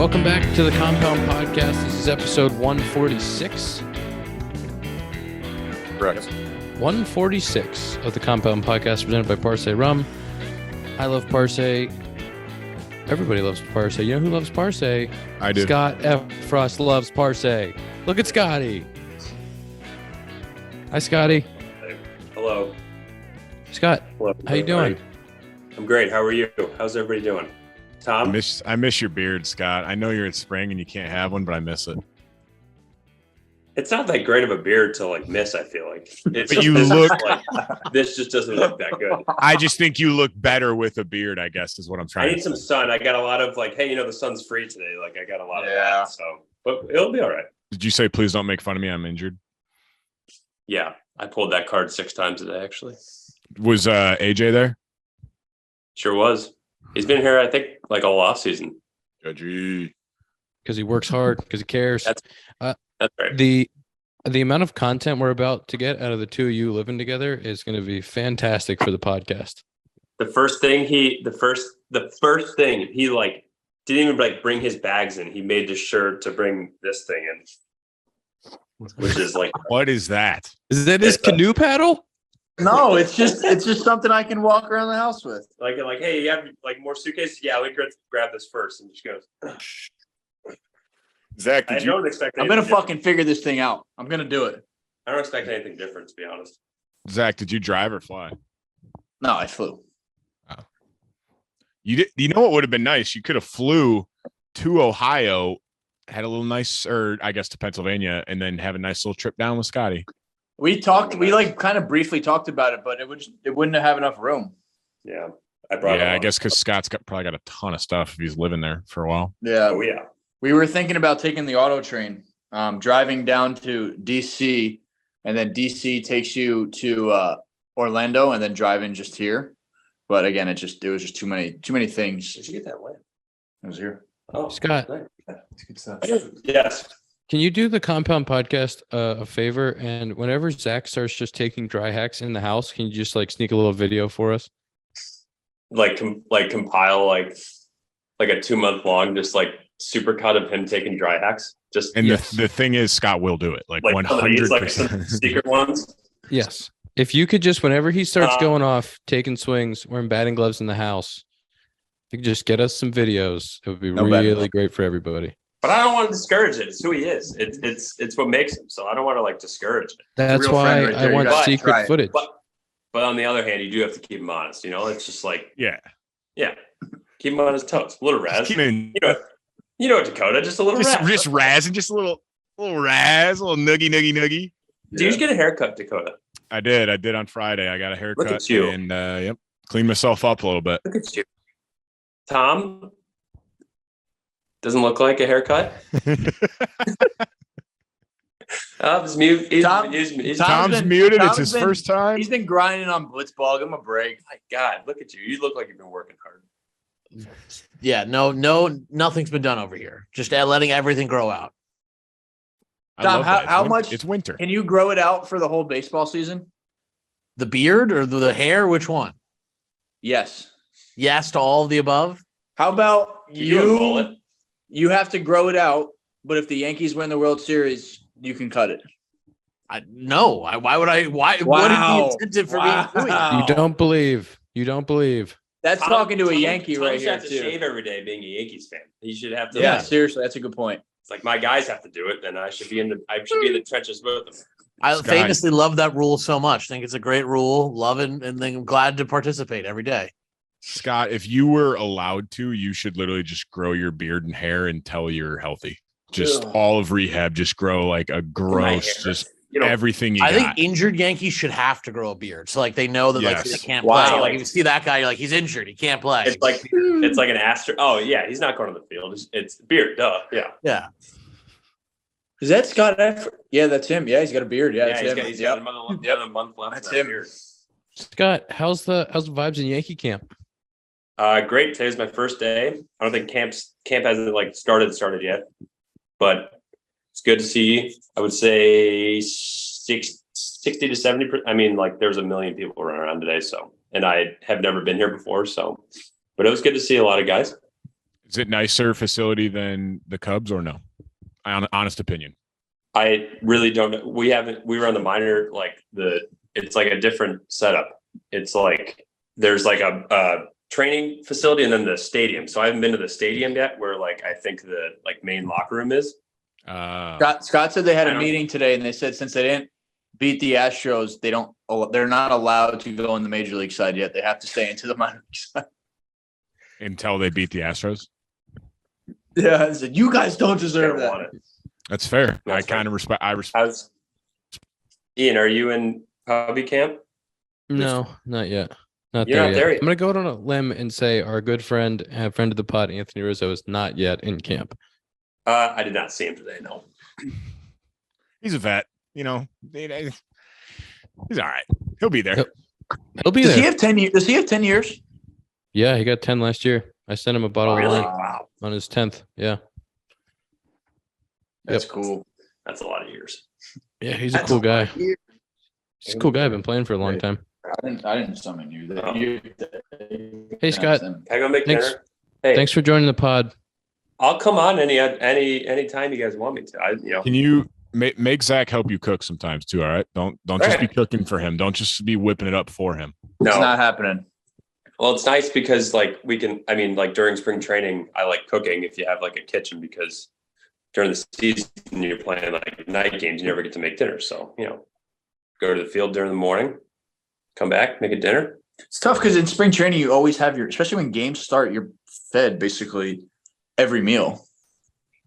Welcome back to the Compound Podcast. This is episode 146. Correct. 146 of the Compound Podcast, presented by Parse Rum. I love Parse. Everybody loves Parse. You know who loves Parse? I do. Scott Effross loves Parse. Look at Scotty. Hi, Scotty. Hello. Scott, Hello. how you doing? I'm great. How are you? How's everybody doing? Tom? I miss your beard, Scott. I know you're at spring and you can't have one, but I miss it. It's not that great of a beard to miss, I feel like. It's But you look this just doesn't look that good. I just think you look better with a beard, I guess, is what I'm I trying need to some say. sun. I got a lot of hey, the sun's free today. I got a lot of that. So, but it'll be all right. Did you say please don't make fun of me? I'm injured. Yeah. I pulled that card 6 times today, actually. Was AJ there? Sure was. He's been here, I think, all off season. Gee. Because he works hard, because he cares. That's right. The amount of content we're about to get out of the two of you living together is going to be fantastic for the podcast. The first thing he didn't even bring his bags in. He made sure to bring this thing in, which is What is that? Is that his canoe paddle? No, it's just something I can walk around the house with. Hey, you have more suitcases? Yeah, let me grab this first, and just goes. Zach, I did you? don't expect. I'm gonna fucking figure this thing out. I'm gonna do it. I don't expect anything different, to be honest. Zach, did you drive or fly? No, I flew. You did. You know what would have been nice? You could have flew to Ohio, had a little nice, or I guess to Pennsylvania, and then have a nice little trip down with Scotty. We kind of briefly talked about it, but it wouldn't have enough room. Yeah, I guess because Scott's probably got a ton of stuff if he's living there for a while. Yeah, Oh yeah. we were thinking about taking the auto train, driving down to DC, and then DC takes you to Orlando, and then driving just here. But again, it was just too many things. Did you get that win? It was here. Oh, Scott. nice. Good stuff. Yes. Can you do the Compound Podcast a favor? And whenever Zack starts just taking dry hacks in the house, can you just sneak a little video for us? Compile a 2-month long super cut of him taking dry hacks. Just And Yes. the thing is, Scott will do it 100%. some Secret ones. Yes. If you could just, whenever he starts going off, taking swings, wearing batting gloves in the house, you could just get us some videos. It would be really great for everybody. But I don't want to discourage it. It's who he is. It's what makes him. So I don't want to discourage it. That's real why friend right I there. You want gotta try secret it. footage. But on the other hand, you do have to keep him honest. It's just Yeah. keep him on his toes. A little razz. Keep in, You know Dakota, just a little razz. just razz and just a little razz, a little nuggy. Did you get a haircut, Dakota? I did on Friday. I got a haircut. Look at you. And cleaned myself up a little bit. Look at you. Tom doesn't look like a haircut. He's mute. Tom's muted. It's his first time. He's been grinding on Blitzball. Give him a break. My God, look at you. You look like you've been working hard. Yeah, no, nothing's been done over here. Just letting everything grow out. I Tom, love that. how It's much- It's winter. Can you grow it out for the whole baseball season? The beard or the hair? Which one? Yes. Yes to all of the above. How about Can you do a mullet? You have to grow it out, but if the Yankees win the World Series, you can cut it. No. Why would I? Why? Wow. What is the incentive for me doing that? You don't believe. You don't believe. That's talking to a Yankee Tom right should here have to too. shave every day, being a Yankees fan. He should have to. Yeah, seriously, that's a good point. It's my guys have to do it, then I should be in the trenches with them. I Scott. famously love that rule so much. Think it's a great rule. Love it, and then I'm glad to participate every day. Scott, if you were allowed to, you should literally just grow your beard and hair until you're healthy. Just all of rehab, just grow a gross, just everything you I got. think injured Yankees should have to grow a beard, so they know that Yes. they can't Wow. play. If you see that guy, you're he's injured, he can't play. It's like an astro. Oh yeah, he's not going to the field. It's beard. Duh. Yeah. yeah. Is that Scott Effross? Yeah, that's him. Yeah, he's got a beard. Yeah, that's He's him. got another month left. That's in that him. beard. Scott, how's the vibes in Yankee camp? Great. Today's my first day. I don't think camp hasn't started yet, but it's good to see. I would say 60 to 70%. I mean, there's a million people running around today. So, and I have never been here before. So, but it was good to see a lot of guys. Is it nicer facility than the Cubs or no? Honest opinion. I really don't know. We were on the minor, it's like a different setup. It's like there's like a training facility and then the stadium. So I haven't been to the stadium yet where like I think the like main locker room is. Scott said they had a meeting today and they said since they didn't beat the Astros, they're not allowed to go in the major league side yet. They have to stay into the minor league side. Until they beat the Astros? Yeah, I said, you guys don't deserve that. That's fair. I kind of respect. Ian, are you in hobby camp? No, not yet. You're not there yet. I'm going to go out on a limb and say our good friend and friend of the pod, Anthony Rizzo, is not yet in camp. I did not see him today, no. He's a vet. He's all right. He'll be there. He'll be there. Does he have 10 years? Does he have 10 years? Yeah, he got 10 last year. I sent him a bottle of wine Wow. on his 10th. Yeah. That's cool. That's a lot of years. Yeah, he's a cool guy. He's a cool guy. I've been playing for a long time. I didn't summon you. Hey, Scott. Can I go make Thanks. dinner? Hey, Thanks for joining the pod. I'll come on any time you guys want me to. Can you make Zack help you cook sometimes too? All right. Don't just be cooking for him. Don't just be whipping it up for him. No, it's not happening. Well, it's nice because during spring training, I like cooking if you have like a kitchen because during the season you're playing like night games, you never get to make dinner. So, go to the field during the morning, come back, make a dinner. It's tough because in spring training, you always have especially when games start, you're fed basically every meal.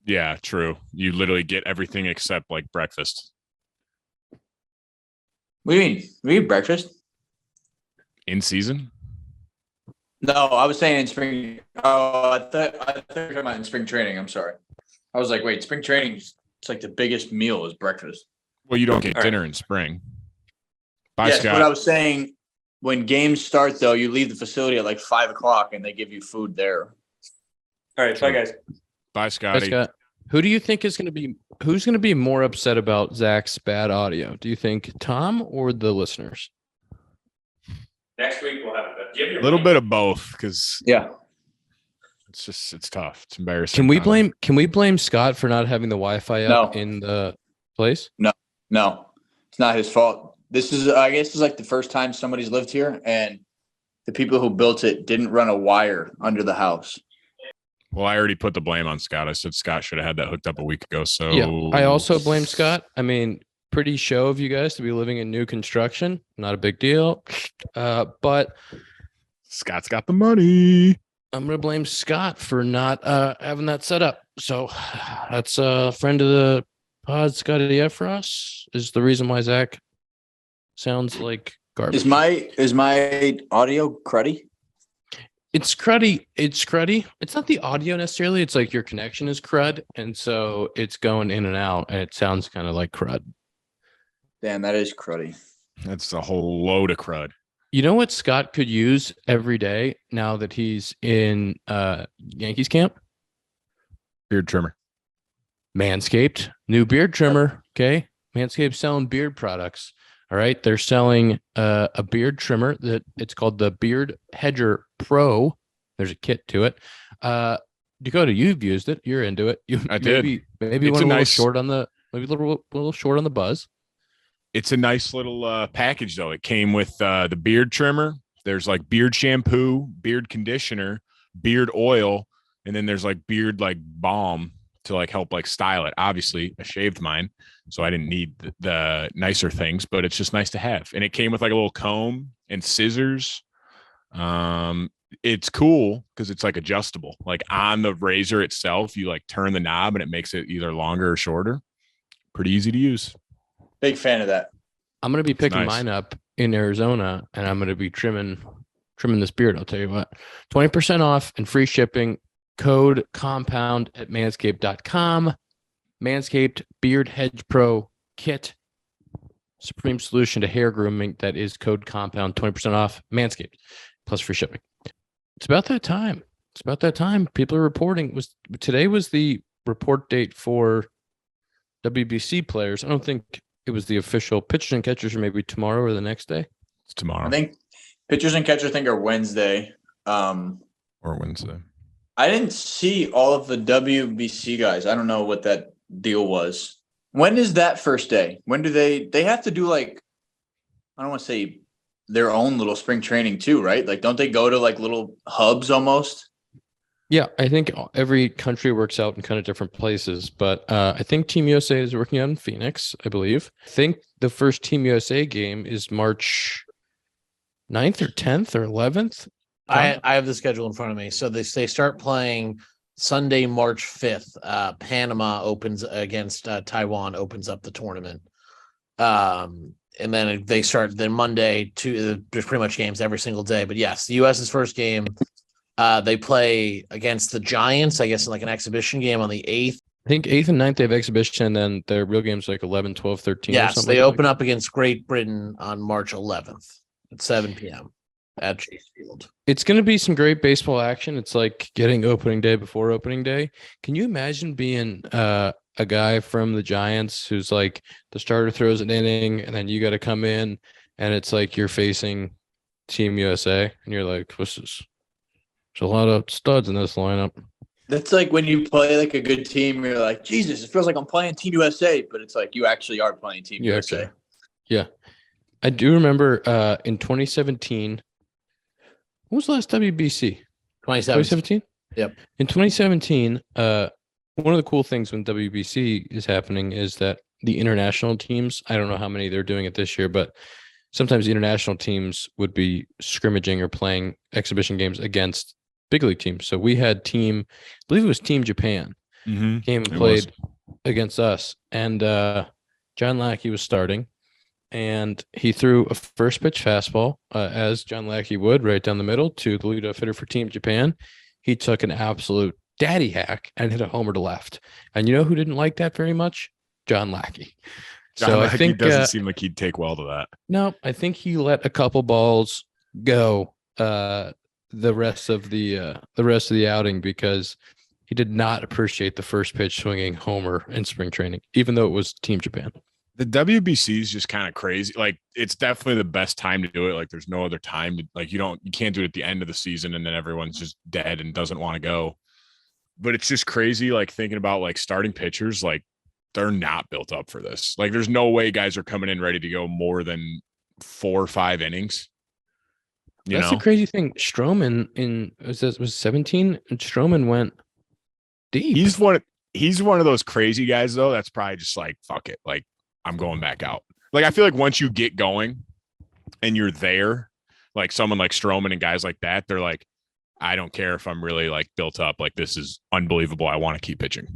Yeah, true. You literally get everything except like breakfast. What do you mean? We eat breakfast? In season? No, I was saying in spring. Oh, I thought you were talking about in spring training. I'm sorry. I was like, wait, spring training, it's like the biggest meal is breakfast. Well, you don't get dinner in spring. Bye, yes, Scott. but I was saying when games start, though, you leave the facility at like 5:00 and they give you food there. All right. Bye, guys. Bye, Scotty. Hey, Scott. Who do you think who's going to be more upset about Zach's bad audio? Do you think Tom or the listeners? Next week we'll have a little bit of both because it's tough. It's embarrassing. Can we blame Scott for not having the Wi-Fi up in the place? No, it's not his fault. I guess this is like the first time somebody's lived here and the people who built it didn't run a wire under the house. Well, I already put the blame on Scott. I said Scott should have had that hooked up a week ago. So yeah, I also blame Scott. I mean, pretty show of you guys to be living in new construction. Not a big deal. But Scott's got the money. I'm going to blame Scott for not having that set up. So that's a friend of the pod, Scotty Effross, is the reason why Zack sounds like garbage. Is my audio cruddy? It's cruddy. It's not the audio necessarily. It's like your connection is crud. And so it's going in and out and it sounds kind of like crud. Damn, that is cruddy. That's a whole load of crud. You know what Scott could use every day now that he's in Yankees camp? Beard trimmer. Manscaped, new beard trimmer. Okay. Manscaped selling beard products. All right. They're selling a beard trimmer that it's called the Beard Hedger Pro. There's a kit to it. Dakota, you've used it. You're into it. I did. Maybe it's a little short on the buzz. It's a nice little package, though. It came with the beard trimmer. There's like beard shampoo, beard conditioner, beard oil, and then there's like beard like balm to like help like style it. Obviously, I shaved mine, so I didn't need the nicer things, but it's just nice to have. And it came with like a little comb and scissors. It's cool because it's like adjustable. Like on the razor itself, you like turn the knob and it makes it either longer or shorter. Pretty easy to use. Big fan of that. I'm going to be picking mine up in Arizona and I'm going to be trimming this beard. I'll tell you what, 20% off and free shipping. Code compound at manscaped.com. Manscaped Beard Hedge Pro Kit. Supreme solution to hair grooming. That is code compound, 20% off. Manscaped plus free shipping. It's about that time. People are reporting. Today was the report date for WBC players. I don't think it was the official pitchers and catchers, or maybe tomorrow or the next day. It's tomorrow. I think pitchers and catchers are Wednesday. Or Wednesday. I didn't see all of the WBC guys. I don't know what that deal was. When is that first day? When do they have to do like, I don't want to say their own little spring training too, right? Like, don't they go to like little hubs almost? Yeah, I think every country works out in kind of different places, but I think Team USA is working out in Phoenix, I believe. I think the first Team USA game is March 9th or 10th or 11th. I have the schedule in front of me. So they start playing Sunday, March 5th. Panama opens against Taiwan, opens up the tournament. And then they start then Monday there's pretty much games every single day. But yes, the US's first game. They play against the Giants, I guess, in like an exhibition game on the 8th. I think 8th and 9th they have exhibition, and then their real games like 11, 12, 13. Yes, or something they like open up against Great Britain on March 11th at 7 p.m. at Chase Field. It's going to be some great baseball action. It's like getting opening day before opening day. Can you imagine being a guy from the Giants who's like the starter throws an inning, and then you got to come in, and it's like you're facing Team USA, and you're like, what's this? There's a lot of studs in this lineup. That's like when you play like a good team, you're like, Jesus, it feels like I'm playing Team USA, but it's like you actually are playing Team USA. Yeah. I do remember in 2017. When was the last WBC? 2017? Yep. In 2017, one of the cool things when WBC is happening is that the international teams, I don't know how many they're doing it this year, but sometimes the international teams would be scrimmaging or playing exhibition games against big league teams. So we had I believe it was Team Japan, came and played against us. And John Lackey was starting, and he threw a first pitch fastball, as John Lackey would, right down the middle to the leadoff hitter for Team Japan. He took an absolute daddy hack and hit a homer to left. And you know who didn't like that very much? John Lackey. So I think doesn't seem like he'd take well to that. No, I think he let a couple balls go the rest of the outing because he did not appreciate the first pitch swinging homer in spring training, even though it was Team Japan. The WBC is just kind of crazy. Like, it's definitely the best time to do it. Like, there's no other time to, like, you can't do it at the end of the season and then everyone's just dead and doesn't want to go. But it's just crazy, like, thinking about like starting pitchers, like, they're not built up for this. Like, there's no way guys are coming in ready to go more than 4 or 5 innings. That's the crazy thing. Stroman was 17, and Stroman went deep. He's one of those crazy guys though. That's probably just like, fuck it. Like, I'm going back out. Like, I feel like once you get going and you're there, like someone like Stroman and guys like that, they're like, I don't care if I'm really like built up. Like, this is unbelievable. I want to keep pitching.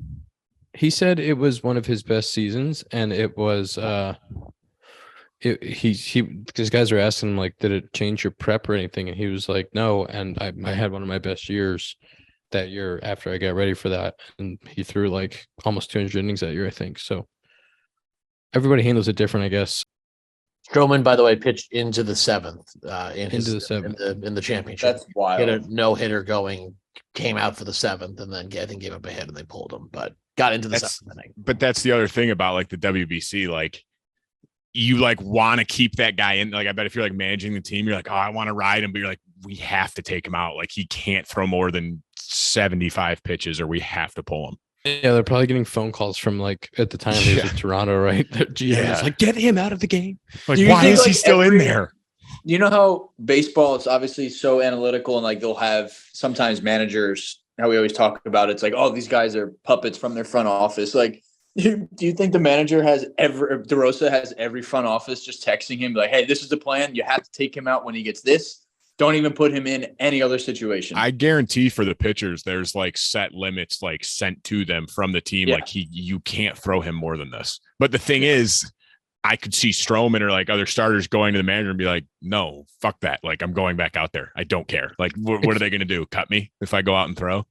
He said it was one of his best seasons, and it was because guys are asking him like, did it change your prep or anything? And he was like, no. And I had one of my best years that year after I got ready for that. And he threw like almost 200 innings that year, I think. So everybody handles it different, I guess. Stroman, by the way, pitched into the 7th in the championship. That's wild. He had a no-hitter going, came out for the 7th, and then I think gave up a hit and they pulled him, but got into the 7th inning. But that's the other thing about like the WBC, like, you like want to keep that guy in. Like, I bet if you're like managing the team, you're like, oh, I want to ride him, but you're like, we have to take him out. Like, he can't throw more than 75 pitches or we have to pull him. Yeah, they're probably getting phone calls from like at the time he was in Toronto, right? Their GM is like, get him out of the game. Like, why is he still in there? You know how baseball is obviously so analytical, and like they'll have sometimes managers, how we always talk about it's like, oh, these guys are puppets from their front office. Like, do you think the manager DeRosa has every front office just texting him like, hey, this is the plan. You have to take him out when he gets this. Don't even put him in any other situation. I guarantee for the pitchers, there's like set limits like sent to them from the team. Yeah. Like, you can't throw him more than this. But the thing is, I could see Stroman or like other starters going to the manager and be like, no, fuck that. Like, I'm going back out there. I don't care. Like, what are they going to do? Cut me if I go out and throw?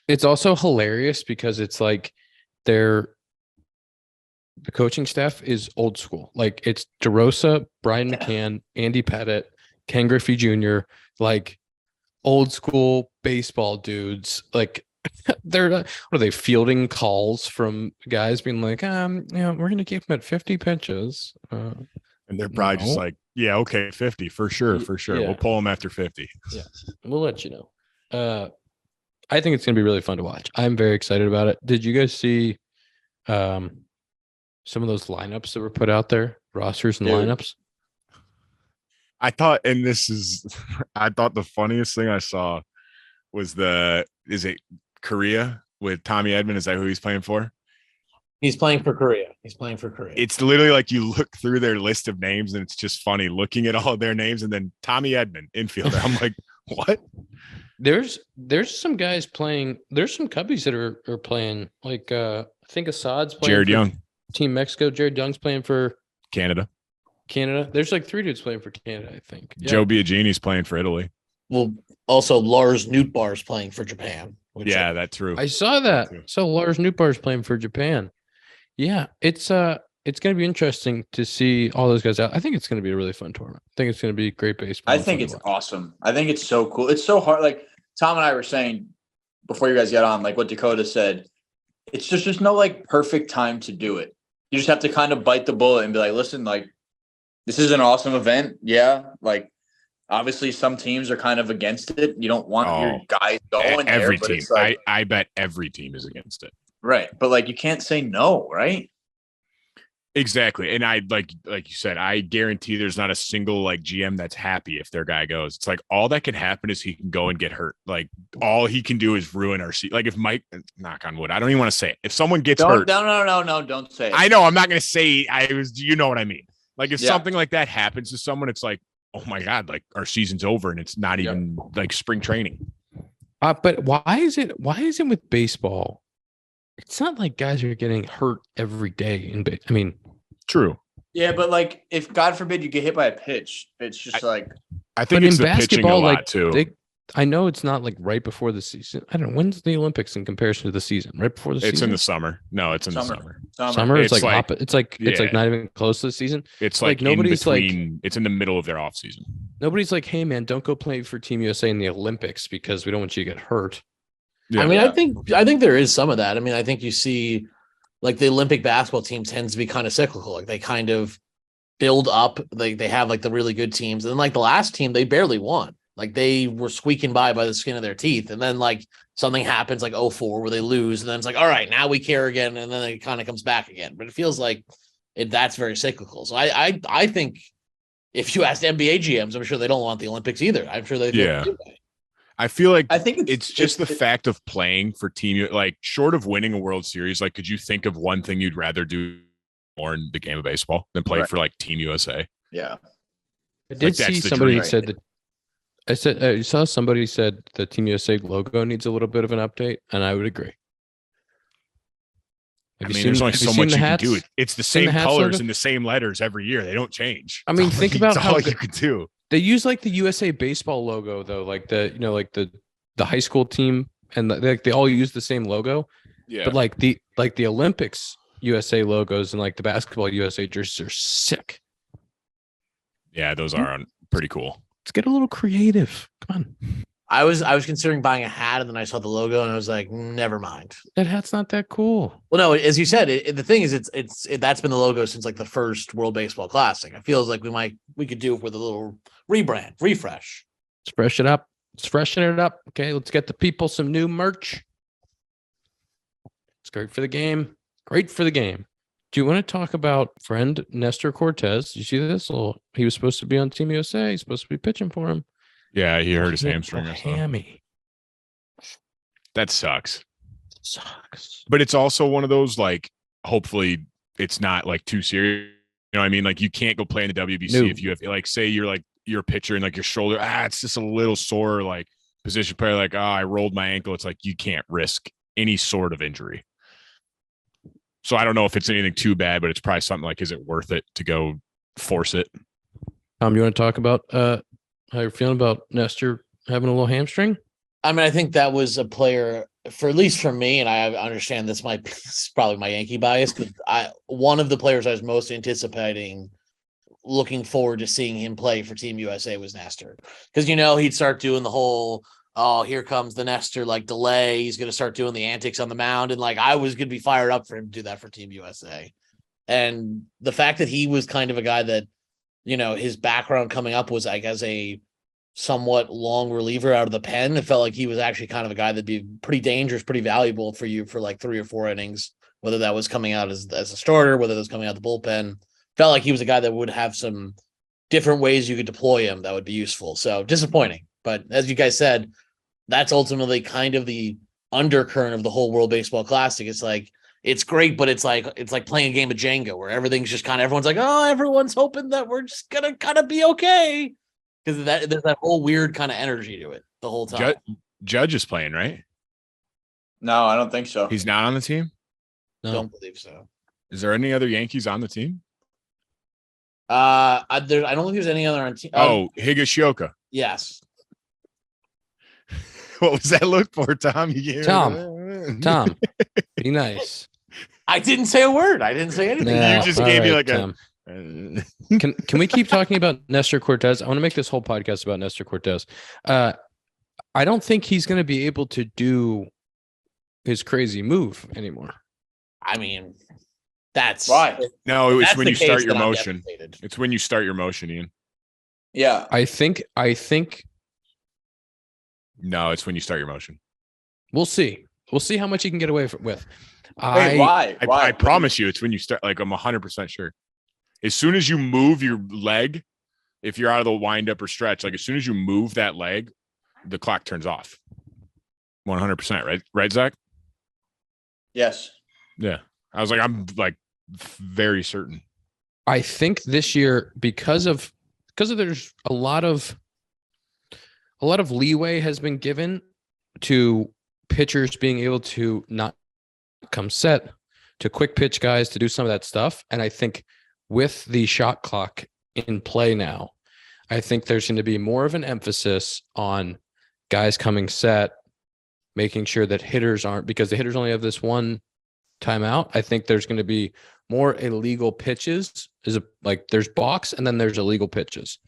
It's also hilarious because it's like the coaching staff is old school. Like, it's DeRosa, Brian McCann, Andy Pettit, Ken Griffey Jr., like old school baseball dudes. Like, they're what are they fielding calls from guys being like, we're going to keep him at 50 pitches. And they're probably just like, yeah, okay, 50 for sure. Yeah. We'll pull him after 50. Yeah, we'll let you know. I think it's going to be really fun to watch. I'm very excited about it. Did you guys see some of those lineups that were put out there, rosters and lineups? I thought, and I thought the funniest thing I saw was is it Korea with Tommy Edman? Is that who he's playing for? He's playing for Korea. It's literally like you look through their list of names and it's just funny looking at all of their names and then Tommy Edman, infielder. I'm like, what? There's some guys playing. There's some Cubbies that are playing. Like I think Assad's playing. Jared for Young, Team Mexico. Jared Young's playing for Canada. There's like 3 dudes playing for Canada, I think. Yeah. Joe Biagini's playing for Italy. Well, also Lars Nootbaar's playing for Japan. Yeah, that's true. I saw that. So Lars Nootbaar's playing for Japan. Yeah, it's going to be interesting to see all those guys out. I think it's going to be a really fun tournament. I think it's going to be great baseball. I think it's awesome. I think it's so cool. It's so hard. Like Tom and I were saying before you guys get on, like what Dakota said, it's just no like perfect time to do it. You just have to kind of bite the bullet and be like, listen, like this is an awesome event. Yeah. Like obviously some teams are kind of against it. You don't want your guys going every there. Team. Like, I bet every team is against it. Right. But like you can't say no, right? Exactly. And I like you said, I guarantee there's not a single like GM that's happy if their guy goes. It's like all that can happen is he can go and get hurt. Like all he can do is ruin our season. Like if Mike, knock on wood, I don't even want to say it. If someone gets hurt. No, don't say it. I know I'm not gonna say you know what I mean. Like if Yeah. something like that happens to someone, it's like, oh my God, like our season's over and it's not even like spring training. But why is it with baseball? It's not like guys are getting hurt every day. I mean, true. Yeah, but like if God forbid you get hit by a pitch, it's just like I think but it's in the pitching a basketball, lot like too. I know it's not like right before the season. I don't know. When's the Olympics in comparison to the season? Right before the season? It's in the summer. No, it's in the summer. Summer. It's like it's like yeah. not even close to the season. It's like nobody's it's in the middle of their off season. Nobody's like, hey man, don't go play for Team USA in the Olympics because we don't want you to get hurt. Yeah. I mean, I think there is some of that. I mean, I think you see like the Olympic basketball team tends to be kind of cyclical. Like they kind of build up. They have like the really good teams. And then like the last team, they barely won. Like they were squeaking by the skin of their teeth. And then like something happens like 04 where they lose. And then it's like, all right, now we care again. And then it kind of comes back again. But it feels like that's very cyclical. So I think if you asked NBA GMs, I'm sure they don't want the Olympics either. I'm sure they do. I feel like I think it's just the fact of playing for team, like short of winning a World Series. Like, could you think of one thing you'd rather do more in the game of baseball than play for like Team USA? Yeah, I did see somebody that said that. I saw somebody said the Team USA logo needs a little bit of an update, and I would agree. There's only so much you can do. It's the same colors and the same letters every year. They don't change. I mean, think about how you could do. They use like the USA baseball logo though, like the high school team, and they all use the same logo. Yeah. But like the Olympics USA logos and like the basketball USA jerseys are sick. Yeah, those are pretty cool. Let's get a little creative. Come on. I was considering buying a hat, and then I saw the logo, and I was like, never mind. That hat's not that cool. Well, no, as you said, the thing is, it's that's been the logo since like the first World Baseball Classic. I feel like we could do it with a little rebrand, refresh. Let's freshen it up. Okay, let's get the people some new merch. It's great for the game. Do you want to talk about friend Nestor Cortes? You see this? He was supposed to be on Team USA. He's supposed to be pitching for him. Yeah, he hurt his hamstring. Hammy. That sucks. But it's also one of those, like, hopefully it's not like too serious. You know what I mean? Like you can't go play in the WBC if you have, like, say you're a pitcher and like your shoulder, it's just a little sore, like position player, like, I rolled my ankle. It's like, you can't risk any sort of injury. So I don't know if it's anything too bad, but it's probably something like, is it worth it to go force it? Tom, you want to talk about how you're feeling about Nestor having a little hamstring? I mean, I think that was a player, for at least for me, and I understand this is probably my Yankee bias, because one of the players I was most anticipating, looking forward to seeing him play for Team USA was Nestor. Because, he'd start doing the whole, here comes the Nestor, like, delay. He's going to start doing the antics on the mound. And, like, I was going to be fired up for him to do that for Team USA. And the fact that he was kind of a guy that, his background coming up was like as a somewhat long reliever out of the pen. It felt like he was actually kind of a guy that'd be pretty dangerous, pretty valuable for you for like 3 or 4 innings, whether that was coming out as a starter, whether it was coming out the bullpen. Felt like he was a guy that would have some different ways you could deploy him that would be useful. So disappointing. But as you guys said, that's ultimately kind of the undercurrent of the whole World Baseball Classic. It's like, it's great, but it's like playing a game of Jenga where everything's just kind of, everyone's like, oh, everyone's hoping that we're just going to kind of be okay. Because there's that whole weird kind of energy to it the whole time. Judge is playing, right? No, I don't think so. He's not on the team? No. Don't believe so. Is there any other Yankees on the team? I don't think there's any other on team. Higashioka. Yes. What was that look for, Tom? Tom, be nice. I didn't say a word. I didn't say anything. You just gave me like Tom. Can we keep talking about Nestor Cortes? I want to make this whole podcast about Nestor Cortes. I don't think he's going to be able to do his crazy move anymore. I mean, that's why. No, it's when you start your motion. It's when you start your motion, Ian. Yeah. I think no, it's when you start your motion. We'll see. We'll see how much he can get away with. Wait, why? I promise you, it's when you start. Like, I'm 100% sure. As soon as you move your leg, if you're out of the windup or stretch, like as soon as you move that leg, the clock turns off. 100%, right? Right, Zack? Yes. Yeah. I was like, I'm like very certain. I think this year, because of there's a lot of leeway has been given to pitchers being able to not come set, to quick pitch guys to do some of that stuff. And I think with the shot clock in play now, I think there's going to be more of an emphasis on guys coming set, making sure that hitters aren't, because the hitters only have this one timeout. I think there's going to be more illegal pitches. There's balks and then there's illegal pitches.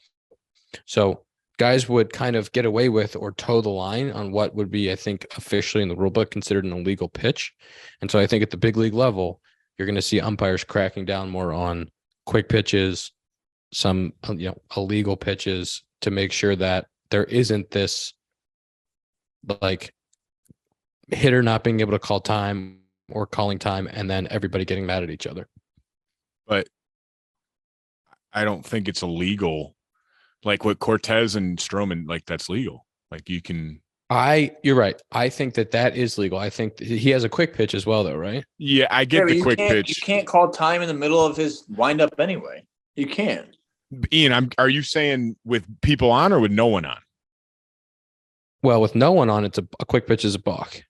So guys would kind of get away with or toe the line on what would be, I think, officially in the rule book considered an illegal pitch. And so I think at the big league level, you're going to see umpires cracking down more on quick pitches, some illegal pitches, to make sure that there isn't this like hitter not being able to call time or calling time and then everybody getting mad at each other. But I don't think it's illegal. Like with Cortez and Stroman, like that's legal. Like you can. You're right. I think that is legal. I think he has a quick pitch as well, though, right? Yeah, I get the quick pitch. You can't call time in the middle of his windup anyway. You can't. Ian, are you saying with people on or with no one on? Well, with no one on, it's a quick pitch is a balk.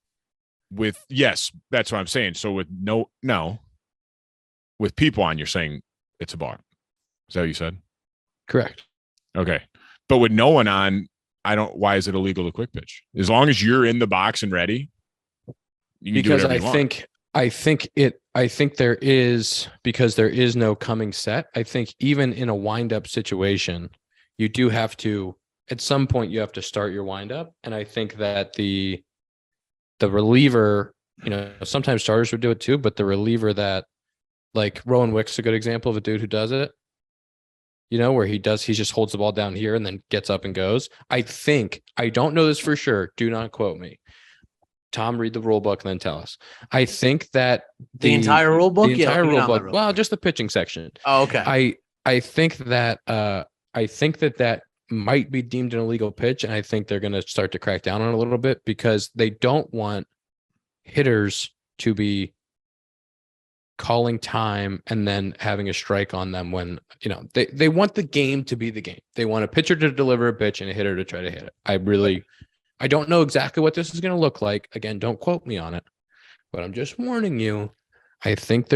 Yes, that's what I'm saying. So with no, with people on, you're saying it's a balk. Is that what you said? Correct. Okay. But with no one on, why is it illegal to quick pitch? As long as you're in the box and ready, you can do whatever you want. I think there is, because there is no coming set. I think even in a wind-up situation, you do have to, at some point, you have to start your wind-up. And I think that the reliever, sometimes starters would do it too, but the reliever that, like Rowan Wick's a good example of a dude who does it. Where he just holds the ball down here and then gets up and goes. I don't know this for sure. Do not quote me. Tom, read the rule book and then tell us. I think that the entire rule book? The entire rule book. Well, just the pitching section. Oh, okay. I think that that might be deemed an illegal pitch, and I think they're going to start to crack down on it a little bit because they don't want hitters to be calling time and then having a strike on them when they want the game to be the game. They want a pitcher to deliver a pitch and a hitter to try to hit it. I don't know exactly what this is going to look like. Again, don't quote me on it, but I'm just warning you. I think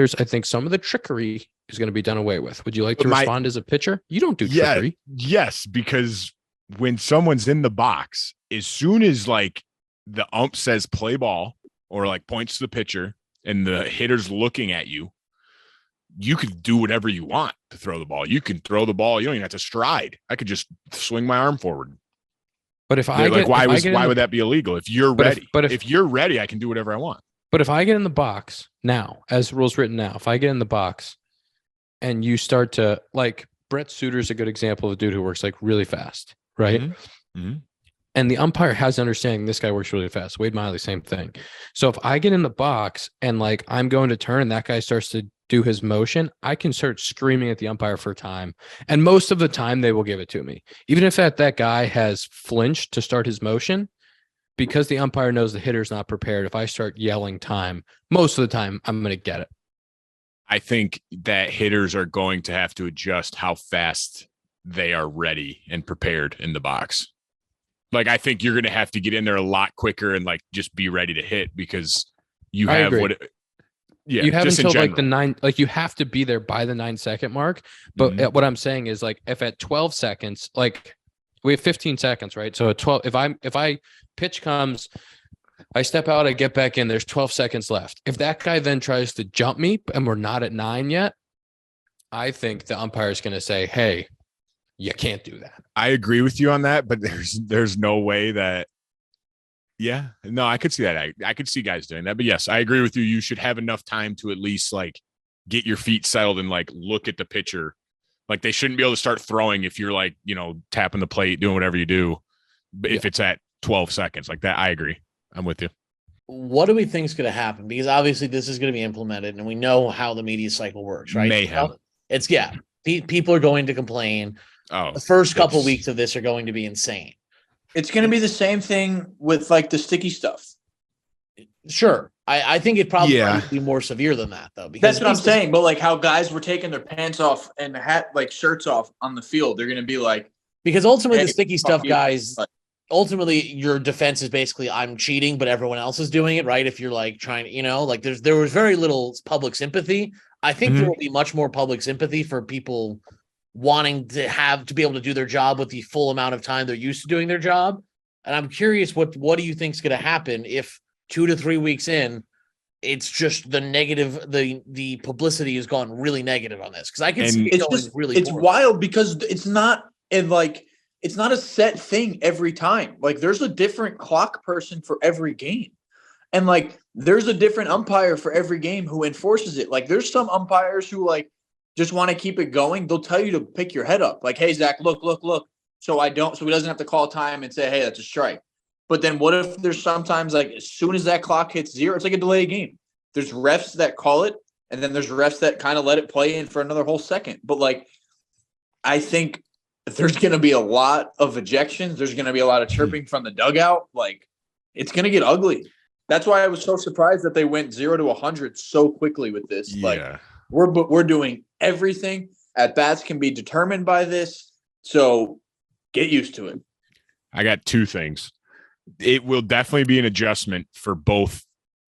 some of the trickery is going to be done away with. Would you like to respond as a pitcher? You don't do trickery. Yes, because when someone's in the box, as soon as like the ump says play ball or like points to the pitcher, and the hitter's looking at you, you could do whatever you want to throw the ball. You can throw the ball. You don't even have to stride. I could just swing my arm forward. But why would that be illegal? If you're ready, if you're ready, I can do whatever I want. But if I get in the box now, as rules written now, if I get in the box and you start to, like, Brett Suter's a good example of a dude who works like really fast, right? Mm-hmm. Mhm. And the umpire has understanding this guy works really fast. Wade Miley, same thing. So if I get in the box and like I'm going to turn and that guy starts to do his motion, I can start screaming at the umpire for time. And most of the time they will give it to me. Even if that guy has flinched to start his motion, because the umpire knows the hitter's not prepared, if I start yelling time, most of the time I'm going to get it. I think that hitters are going to have to adjust how fast they are ready and prepared in the box. Like, I think you're going to have to get in there a lot quicker and like just be ready to hit because you have what. Yeah, you have just until in like the 9, like you have to be there by the 9-second mark. But what I'm saying is like if at 12 seconds, like we have 15 seconds, right? So at 12, if I pitch comes, I step out, I get back in, there's 12 seconds left. If that guy then tries to jump me and we're not at 9 yet, I think the umpire is going to say, hey, you can't do that. I agree with you on that, but there's no way that. Yeah, no, I could see that. I could see guys doing that, but yes, I agree with you. You should have enough time to at least like get your feet settled and like look at the pitcher. Like they shouldn't be able to start throwing if you're like, tapping the plate, doing whatever you do. But if it's at 12 seconds like that, I agree. I'm with you. What do we think is going to happen? Because obviously this is going to be implemented and we know how the media cycle works, right? Mayhem. People are going to complain. Oh, the first couple of weeks of this are going to be insane. It's going to be the same thing with like the sticky stuff. Sure. I think it probably might be more severe than that though. Because that's what I'm saying. But like how guys were taking their pants off and shirts off on the field, they're going to be like, because ultimately the sticky stuff, guys, ultimately your defense is basically I'm cheating, but everyone else is doing it, right? If you're like trying to, there was very little public sympathy. I think there will be much more public sympathy for people wanting to be able to do their job with the full amount of time they're used to doing their job. And I'm curious, what do you think is going to happen if 2 to 3 weeks in, it's just the negative, the publicity has gone really negative on this? Because I can see it's wild because it's not a set thing every time. Like there's a different clock person for every game. And like there's a different umpire for every game who enforces it. Like there's some umpires who like just want to keep it going. They'll tell you to pick your head up. Like, hey, Zach, look. So he doesn't have to call time and say, hey, that's a strike. But then what if there's sometimes like as soon as that clock hits 0, it's like a delayed game. There's refs that call it, and then there's refs that kind of let it play in for another whole second. But like, I think there's going to be a lot of ejections. There's going to be a lot of chirping from the dugout. Like, it's going to get ugly. That's why I was so surprised that they went 0 to 100 so quickly with this. Yeah. Like, we're doing everything. At bats can be determined by this. So get used to it. I got 2 things. It will definitely be an adjustment for both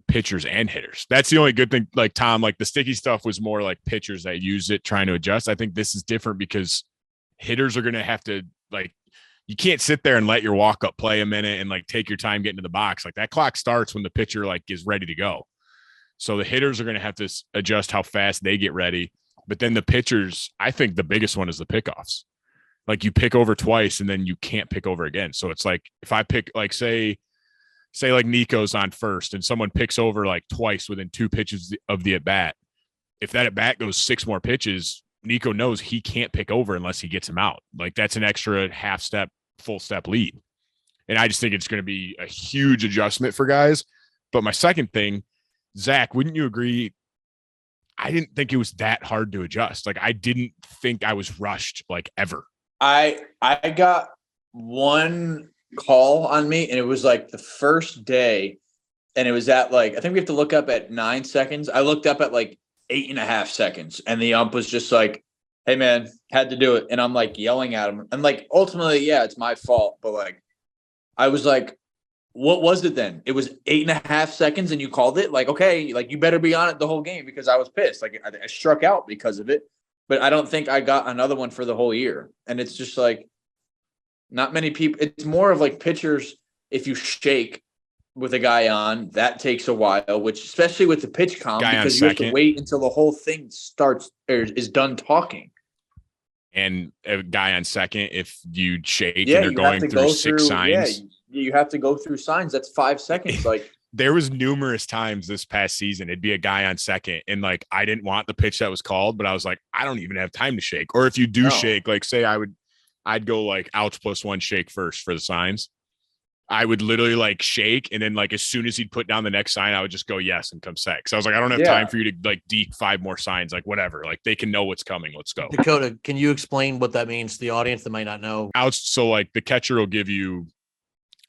pitchers and hitters. That's the only good thing. Like Tom, like the sticky stuff was more like pitchers that use it trying to adjust. I think this is different because hitters are going to have to like, you can't sit there and let your walk up play a minute and like take your time getting to the box. Like that clock starts when the pitcher like is ready to go. So the hitters are going to have to adjust how fast they get ready. But then the pitchers, I think the biggest one is the pickoffs. Like you pick over twice and then you can't pick over again. So it's like if I pick like say like Nico's on first and someone picks over like twice within 2 pitches of the at bat. If that at bat goes 6 more pitches, Nico knows he can't pick over unless he gets him out. Like that's an extra half step, full step lead. And I just think it's going to be a huge adjustment for guys. But my second thing, Zach, wouldn't you agree? I didn't think it was that hard to adjust. Like I didn't think I was rushed like ever. I got one call on me and it was like the first day and it was at like, I think we have to look up at 9 seconds. I looked up at like 8.5 seconds and the ump was just like, hey man, had to do it. And I'm like yelling at him. And like, ultimately, yeah, it's my fault. But like, I was like, what was it then? It was 8.5 seconds and you called it? Like, okay, like you better be on it the whole game because I was pissed. Like I struck out because of it. But I don't think I got another one for the whole year. And it's just like not many people. It's more of like pitchers. If you shake with a guy on, that takes a while, which especially with the pitch count, because you have to wait until the whole thing starts or is done talking. And a guy on second, if you shake and they're going through 6 signs. Yeah, you have to go through signs. That's 5 seconds. Like there was numerous times this past season, it'd be a guy on second and like, I didn't want the pitch that was called, but I was like, I don't even have time to shake. Or if you do shake, like say I I'd go like outs +1 shake first for the signs. I would literally like shake, and then like as soon as he'd put down the next sign, I would just go yes and come set. So I was like, I don't have time for you to like deke 5 more signs, like whatever. Like they can know what's coming. Let's go. Dakota, can you explain what that means to the audience that might not know? Outs. So like the catcher will give you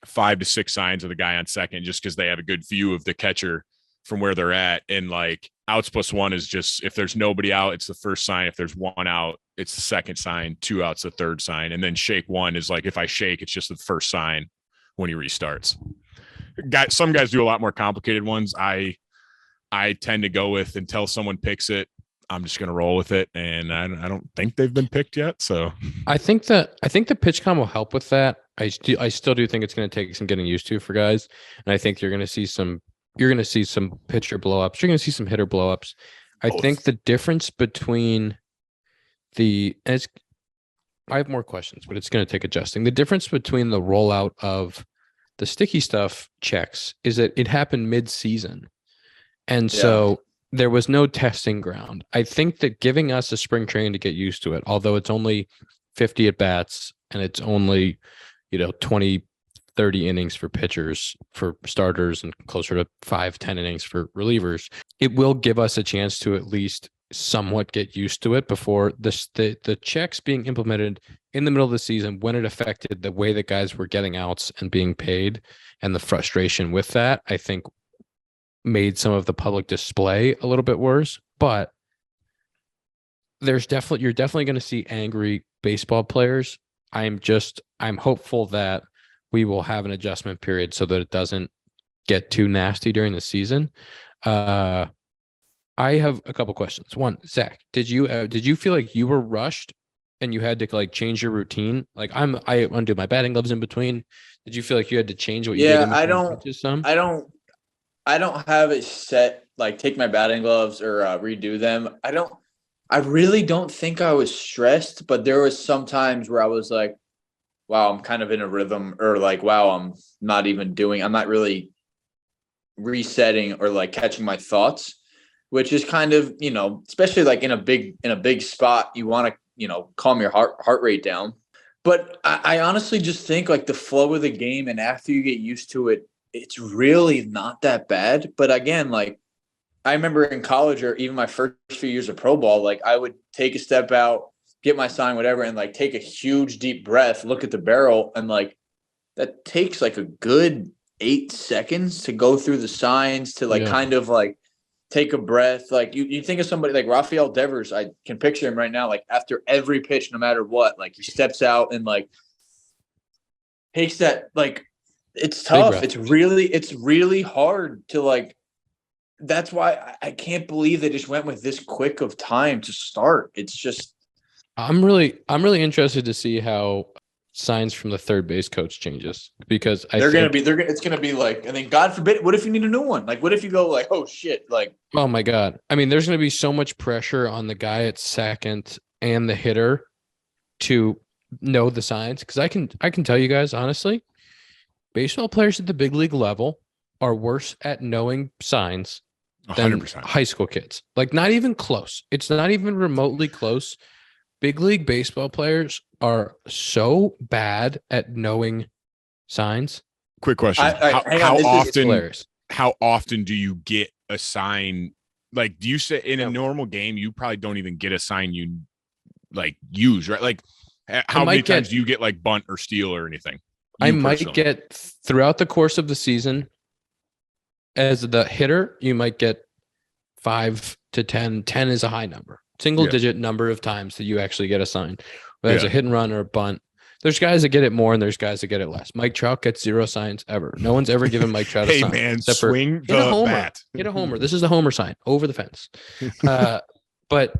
5 to 6 signs of the guy on second, just because they have a good view of the catcher from where they're at. And like outs +1 is just if there's nobody out, it's the first sign. If there's one out, it's the second sign. 2 outs, the third sign. And then shake 1 is like if I shake, it's just the first sign when he restarts. Some guys do a lot more complicated ones. I tend to go with until someone picks it, I'm just going to roll with it. And I don't think they've been picked yet. So I think the pitch com will help with that. I still do think it's going to take some getting used to for guys. And I think you're going to see some pitcher blowups. You're going to see some hitter blowups. I think the difference between I have more questions, but it's going to take adjusting. The difference between the rollout of the sticky stuff checks is that it happened mid-season. And so there was no testing ground. I think that giving us a spring training to get used to it, although it's only 50 at bats and it's only, 20, 30 innings for pitchers, for starters, and closer to 5, 10 innings for relievers, it will give us a chance to at least somewhat get used to it before the checks being implemented in the middle of the season, when it affected the way that guys were getting outs and being paid, and the frustration with that, I think made some of the public display a little bit worse. But you're definitely going to see angry baseball players. I'm hopeful that we will have an adjustment period so that it doesn't get too nasty during the season. I have a couple questions. One, Zach, did you feel like you were rushed and you had to like change your routine? Like I undo my batting gloves in between. Did you feel like you had to change what you did? I don't have it set, like take my batting gloves or redo them. I really don't think I was stressed, but there was some times where I was like, wow, I'm kind of in a rhythm, or like, wow, I'm not really resetting or like catching my thoughts, which is kind of, especially like in a big spot, you want to, calm your heart rate down. But I honestly just think like the flow of the game, and after you get used to it, it's really not that bad. But again, like I remember in college or even my first few years of pro ball, like I would take a step out, get my sign, whatever, and like take a huge deep breath, look at the barrel, and like that takes like a good 8 seconds to go through the signs to like kind of like take a breath. Like you think of somebody like Rafael Devers, I can picture him right now, like after every pitch, no matter what, like he steps out and like takes that, like it's tough. It's really hard to like, that's why I can't believe they just went with this quick of time to start. It's just, I'm really interested to see how signs from the third base coach changes, because it's gonna be like, and then God forbid, what if you need a new one? Like, what if you go like, oh shit, like, oh my God. I mean, there's gonna be so much pressure on the guy at second and the hitter to know the signs. Because I can tell you guys honestly, baseball players at the big league level are worse at knowing signs than 100%. High school kids. Like, not even close. It's not even remotely close. Big league baseball players are so bad at knowing signs. Quick question. How often do you get a sign? Like, do you say in a normal game, you probably don't even get a sign you like use, right? Like how many times do you get like bunt or steal or anything? I might get throughout the course of the season as the hitter, you might get 5 to 10. 10 is a high number. Single digit number of times that you actually get a sign, whether it's a hit and run or a bunt. There's guys that get it more and there's guys that get it less. Mike Trout gets 0 signs ever. No one's ever given Mike Trout a sign. Hey man, swing the bat. Hit a homer. This is the homer sign over the fence. But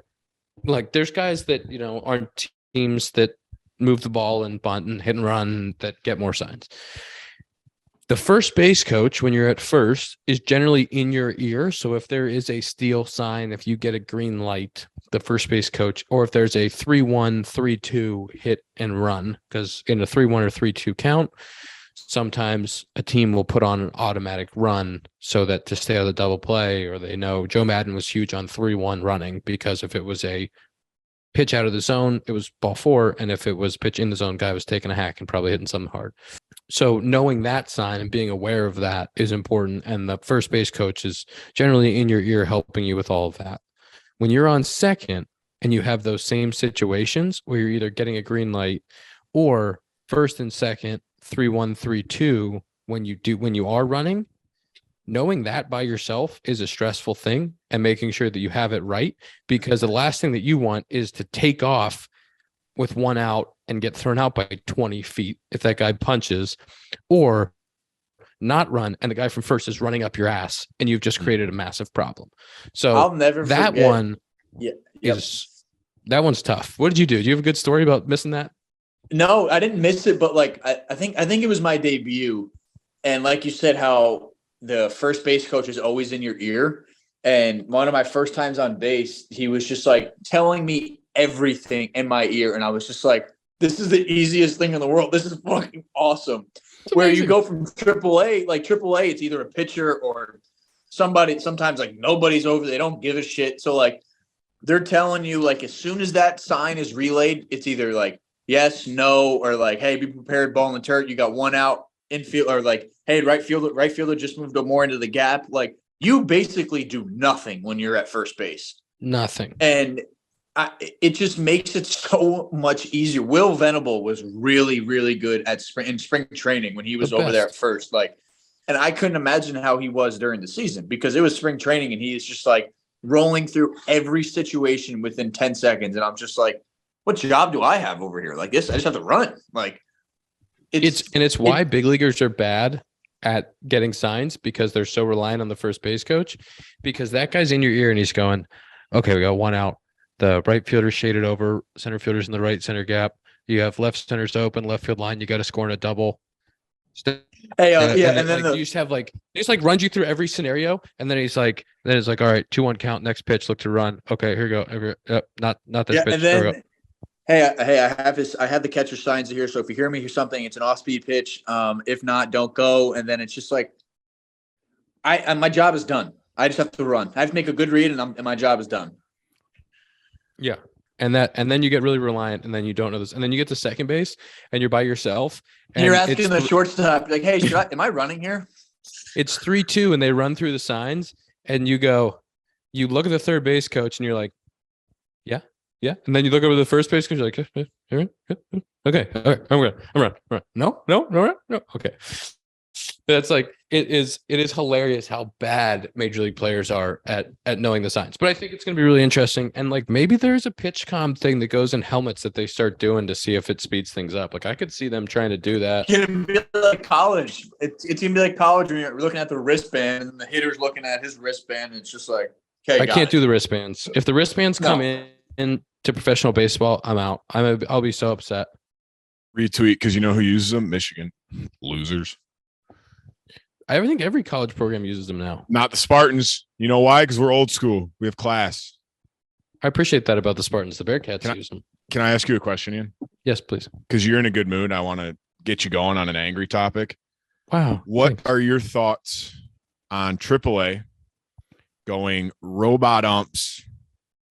like there's guys that, aren't teams that move the ball and bunt and hit and run that get more signs. The first base coach, when you're at first, is generally in your ear. So if there is a steal sign, if you get a green light, the first base coach, or if there's a 3-1, 3-2 hit and run, because in a 3-1 or 3-2 count, sometimes a team will put on an automatic run so that to stay out of the double play, or they know Joe Madden was huge on 3-1 running, because if it was a pitch out of the zone, it was ball 4. And if it was pitch in the zone, guy was taking a hack and probably hitting something hard. So knowing that sign and being aware of that is important. And the first base coach is generally in your ear helping you with all of that. When you're on second and you have those same situations where you're either getting a green light or first and second, 3-1, 3-2, when you are running, knowing that by yourself is a stressful thing, and making sure that you have it right, because the last thing that you want is to take off with 1 out and get thrown out by 20 feet if that guy punches, or not run and the guy from first is running up your ass and you've just created a massive problem. So I'll never that forget. one that one's tough. What did you do? Do you have a good story about missing that? No, I didn't miss it, but like I think it was my debut. And like you said, how the first base coach is always in your ear. And one of my first times on base, he was just like telling me everything in my ear. And I was just like, this is the easiest thing in the world. This is fucking awesome. Where you go from AAA, it's either a pitcher or somebody, sometimes like nobody's over. They don't give a shit. So like they're telling you, like, as soon as that sign is relayed, it's either like yes, no, or like, hey, be prepared, ball in the turret. You got 1 out, infield, or like, hey, right fielder just moved more into the gap. Like, you basically do nothing when you're at first base. Nothing. And it just makes it so much easier. Will Venable was really, really good at spring training when he was over there at first. Like, and I couldn't imagine how he was during the season, because it was spring training and he is just like rolling through every situation within 10 seconds. And I'm just like, what job do I have over here? Like this, I just have to run. Like it's why big leaguers are bad at getting signs, because they're so reliant on the first base coach, because that guy's in your ear and he's going, okay, we got 1 out. The right fielder shaded over, center fielder's in the right center gap. You have left center's open, left field line. You got to score in a double. And then you just have like, he just like runs you through every scenario, and then it's like, all right, 2-1 count, next pitch, look to run. Okay, here you go. Not this pitch. And then, I have the catcher signs here. So if you hear me hear something, it's an off-speed pitch. If not, don't go. And then it's just like, my job is done. I just have to run. I have to make a good read, and my job is done. Yeah. And then you get really reliant, and then you don't know this. And then you get to second base and you're by yourself. And you're asking the shortstop, like, hey, am I running here? It's 3-2 and they run through the signs, and you look at the third base coach and you're like, yeah. And then you look over the first base coach, you're like, okay, all right, I'm run. No. Okay. That's like, it is hilarious how bad major league players are at knowing the signs. But I think it's going to be really interesting. And like, maybe there's a pitch comm thing that goes in helmets that they start doing to see if it speeds things up. Like, I could see them trying to do that. It's going to be like college. It's going to be like college when you're looking at the wristband and the hitter's looking at his wristband. And it's just like, okay, I can't do the wristbands. If the wristbands come in to professional baseball, I'm out. I'll be so upset. Retweet, because you know who uses them? Michigan. Losers. I think every college program uses them now. Not the Spartans. You know why? Because we're old school. We have class. I appreciate that about the Spartans. The Bearcats use them. Can I ask you a question, Ian? Yes, please. Because you're in a good mood. I want to get you going on an angry topic. Wow. What are your thoughts on AAA going robot umps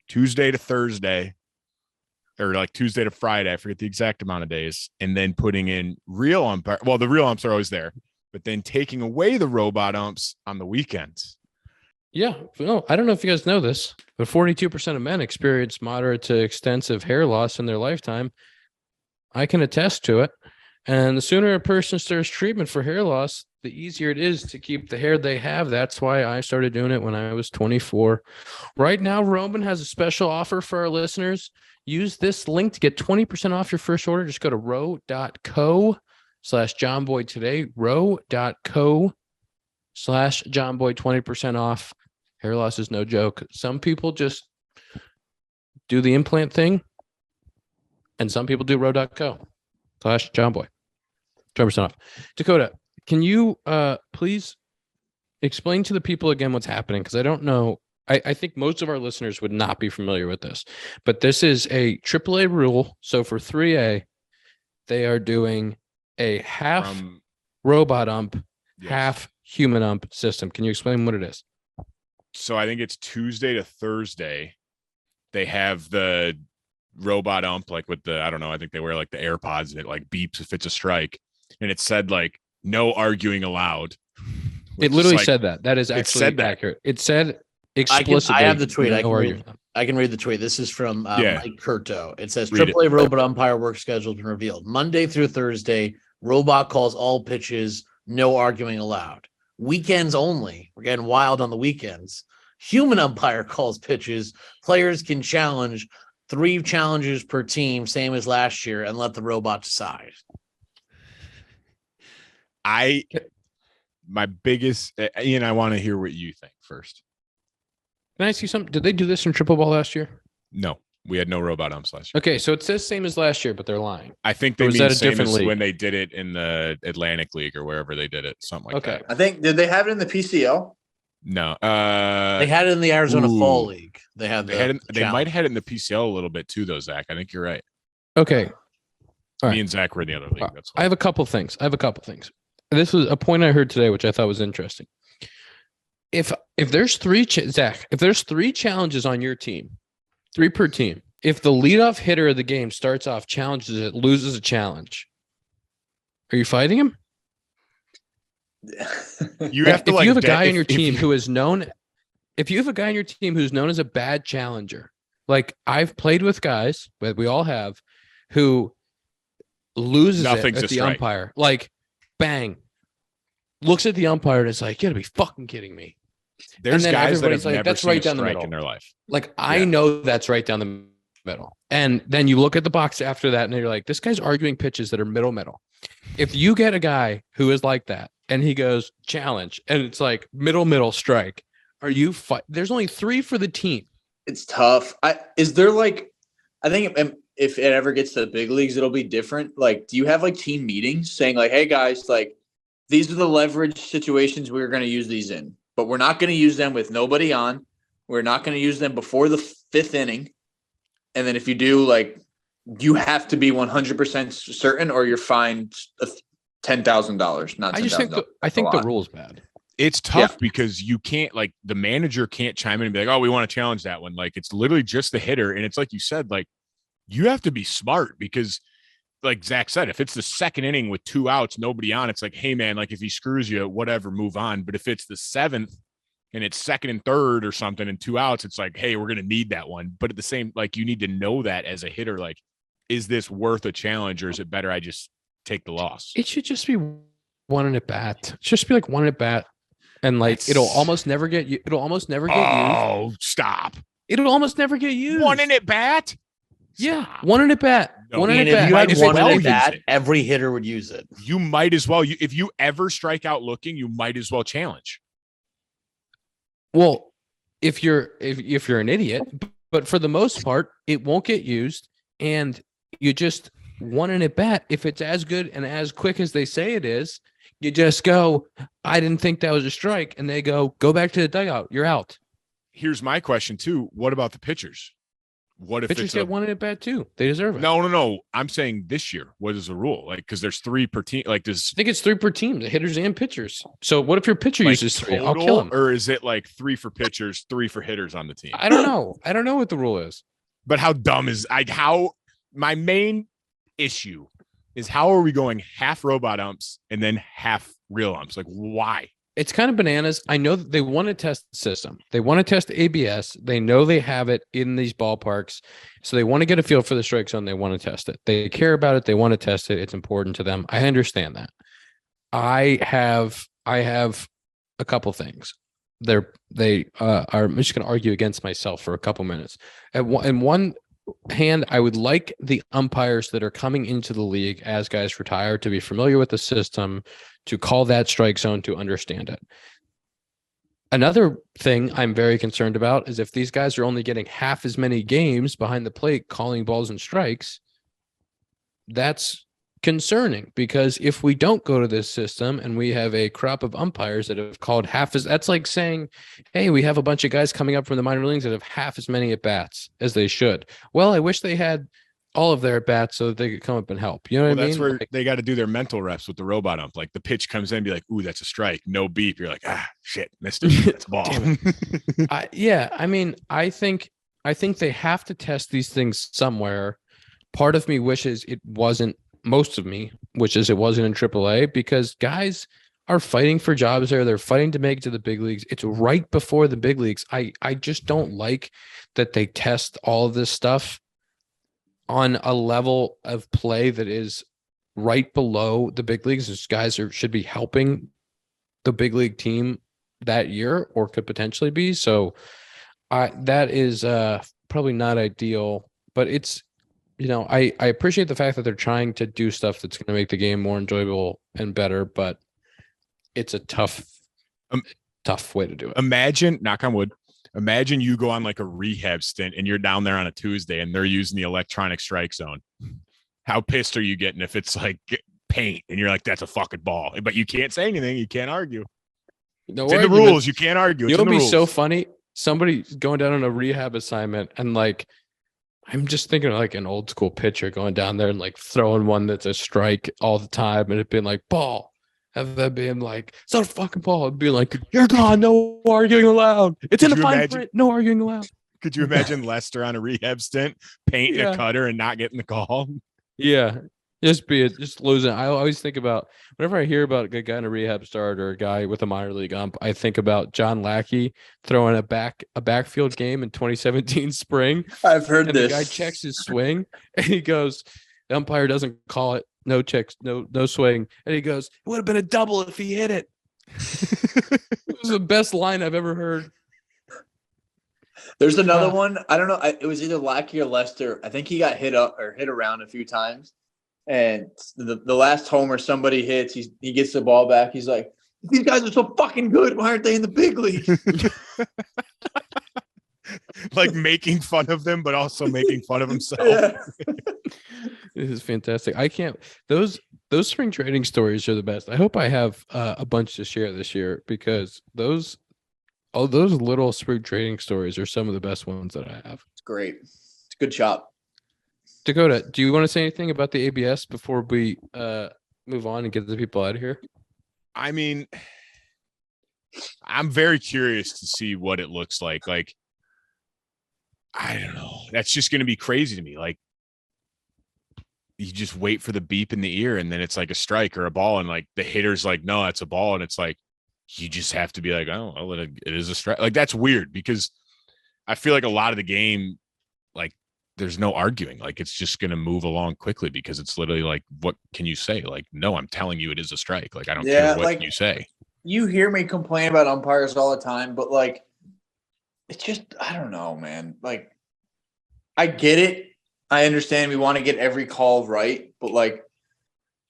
Tuesday to Thursday, or like Tuesday to Friday? I forget the exact amount of days. And then putting in real umpire. Well, the real umps are always there, but then taking away the robot umps on the weekends. Yeah. No, I don't know if you guys know this, but 42% of men experience moderate to extensive hair loss in their lifetime. I can attest to it. And the sooner a person starts treatment for hair loss, the easier it is to keep the hair they have. That's why I started doing it when I was 24. Right now, Roman has a special offer for our listeners. Use this link to get 20% off your first order. Just go to row.co/JohnBoy today. row.co/JohnBoy, 20% off. Hair loss is no joke. Some people just do the implant thing, and some people do row.co/JohnBoy. 20% off. Dakota, can you please explain to the people again what's happening? Because I don't know. I think most of our listeners would not be familiar with this, but this is a AAA rule. So for 3A, they are doing a half robot ump, half human ump system. Can you explain what it is? So I think it's Tuesday to Thursday. They have the robot ump, like with the, I don't know, I think they wear like the AirPods and it like beeps if it's a strike. And it said like, no arguing allowed. It literally said that. That is actually said that. accurate. It said explicitly. I have the tweet. no I can read the tweet. This is from Mike Curto. It says Read AAA robot umpire work schedule been revealed. Monday through Thursday, robot calls all pitches, no arguing allowed. Weekends only. We're getting wild on the weekends. Human umpire calls pitches. Players can challenge 3 challenges per team, same as last year, and let the robot decide. My biggest, Ian, I want to hear what you think first. Can I ask you something? Did they do this in triple ball last year? No, we had no robot umps last year. Okay, so it says same as last year, but they're lying. I think they was mean that a same different as league? when they did it in the Atlantic League or wherever they did it, something like that. I think, did they have it in the PCL? No, They had it in the Arizona Fall League. They might have had it in the PCL a little bit too, though, Zach. I think you're right. Okay. All Me right. and Zach were in the other league. That's I have a couple things. This was a point I heard today, which I thought was interesting. If there's 3, Zach, if there's 3 challenges on your team, 3 per team, if the leadoff hitter of the game starts off challenges it, loses a challenge, are you fighting him? You have to if like you have a bet- guy on your if team you- who is known, if you have a guy on your team who's known as a bad challenger, like I've played with guys, but we all have, who loses Nothing's it a at the strike. umpire, like bang, looks at the umpire and is like, "You gotta be fucking kidding me!" There's then guys that everybody's have like, never "That's seen right a down the strike middle." in their life. Like I Yeah. know that's right down the middle, and then you look at the box after that, and you're like, "This guy's arguing pitches that are middle." If you get a guy who is like that, and he goes challenge, and it's like middle strike, are you fight? There's only 3 for the team. It's tough. Is there like, I think if it ever gets to the big leagues, it'll be different. Like, do you have like team meetings saying like, hey guys, like these are the leverage situations we're going to use these in, but we're not going to use them with nobody on. We're not going to use them before the 5th inning. And then if you do, like, you have to be 100% certain or you're fined $10,000. Not $10,000. I think the rule's bad. It's tough because you can't, like, the manager can't chime in and be like, "Oh, we want to challenge that one." Like, it's literally just the hitter, and it's like you said, like, you have to be smart because, like Zach said, if it's the 2nd inning with 2 outs, nobody on, it's like, hey man, like if he screws you, whatever, move on. But if it's the 7th and it's 2nd and 3rd or something and 2 outs, it's like, hey, we're gonna need that one. But at the same, like, you need to know that as a hitter, like, is this worth a challenge or is it better I just take the loss? It should just be 1 at bat. It should just be like 1 at bat, and like it'll almost never get used. Oh, stop! It'll almost never get used. 1 in at bat. Yeah, 1 at bat. No, 1 And at if bat. you had Might as 1 well at use bat, it. every hitter would use it. You might as well. If you ever strike out looking, you might as well challenge. Well, if you're an idiot, but for the most part, it won't get used, and you just 1 in at bat. If it's as good and as quick as they say it is, you just go, "I didn't think that was a strike," and they go back to the dugout. You're out. Here's my question too. What about the pitchers? What if Pitchers it's get 1 in at bat too? They deserve it. No. I'm saying this year. What is the rule? Like, because there's 3 per team. Like, does I think it's 3 per team, the hitters and pitchers. So what if your pitcher like uses 3? I'll total, kill him. or is it like 3 for pitchers, 3 for hitters on the team? I don't know. I don't know what the rule is. But how dumb is how my main issue is how are we going half robot umps and then half real umps? Like, why? It's kind of bananas. I know that they want to test the system. They want to test ABS. They know they have it in these ballparks. So they want to get a feel for the strike zone. They want to test it. They care about it. They want to test it. It's important to them. I understand that. I have a couple things. I'm just going to argue against myself for a couple minutes. In one hand, I would like the umpires that are coming into the league as guys retire to be familiar with the system, to call that strike zone, to understand it. Another thing I'm very concerned about is if these guys are only getting half as many games behind the plate calling balls and strikes, that's concerning, because if we don't go to this system and we have a crop of umpires that have called half as, that's like saying, hey, we have a bunch of guys coming up from the minor leagues that have half as many at bats as they should. Well, I wish they had all of their at bats so that they could come up and help. You know what I mean? That's where Like, they got to do their mental reps with the robot ump. Like, the pitch comes in and be like, ooh, that's a strike. No beep. You're like, shit, missed it. That's a ball. Damn I think I think they have to test these things somewhere. Part of me wishes it wasn't. Most of me wishes it wasn't in AAA, because guys are fighting for jobs there. They're fighting to make it to the big leagues. It's right before the big leagues. I just don't like that they test all of this stuff on a level of play that is right below the big leagues. These guys should be helping the big league team that year, or could potentially be. So that is probably not ideal, but it's, I appreciate the fact that they're trying to do stuff that's going to make the game more enjoyable and better, but it's a tough way to do it. Imagine, knock on wood, imagine you go on like a rehab stint and you're down there on a Tuesday and they're using the electronic strike zone. How pissed are you getting if it's like paint and you're like, that's a fucking ball, but you can't say anything. You can't argue. It's in the rules. You can't argue. It'll be so funny. Somebody going down on a rehab assignment and like, I'm just thinking of like an old school pitcher going down there and like throwing one that's a strike all the time, and it being like ball. Have that being like, it's not a fucking ball. It'd be like, you're gone. No arguing allowed. It's in the fine print. No arguing allowed. Could you imagine Lester on a rehab stint, painting a cutter and not getting the call? Yeah. Just losing. I always think about, whenever I hear about a guy in a rehab start or a guy with a minor league ump, I think about John Lackey throwing a backfield game in 2017 spring. I've heard this. The guy checks his swing and he goes, the umpire doesn't call it. No checks, no swing. And he goes, it would have been a double if he hit it. It was the best line I've ever heard. There's another one. I don't know. It was either Lackey or Lester. I think he got hit up or hit around a few times. And the last homer somebody hits, he gets the ball back. He's like, these guys are so fucking good. Why aren't they in the big league? Like making fun of them, but also making fun of himself. Yeah. This is fantastic. I can't. Those spring trading stories are the best. I hope I have a bunch to share this year, because those little spring trading stories are some of the best ones that I have. It's great. It's a good shop. Dakota, do you want to say anything about the ABS before we move on and get the people out of here? I mean, I'm very curious to see what it looks like. Like, I don't know. That's just going to be crazy to me. Like, you just wait for the beep in the ear and then it's like a strike or a ball. And like the hitter's like, no, that's a ball. And it's like, you just have to be like, oh, well, it is a strike. Like, that's weird, because I feel like a lot of the game, like, there's no arguing. Like, it's just going to move along quickly, because it's literally like, what can you say? Like, no, I'm telling you it is a strike. Like, I don't care what you say. You hear me complain about umpires all the time, but like, it's just, I don't know, man. Like, I get it. I understand we want to get every call right, but like,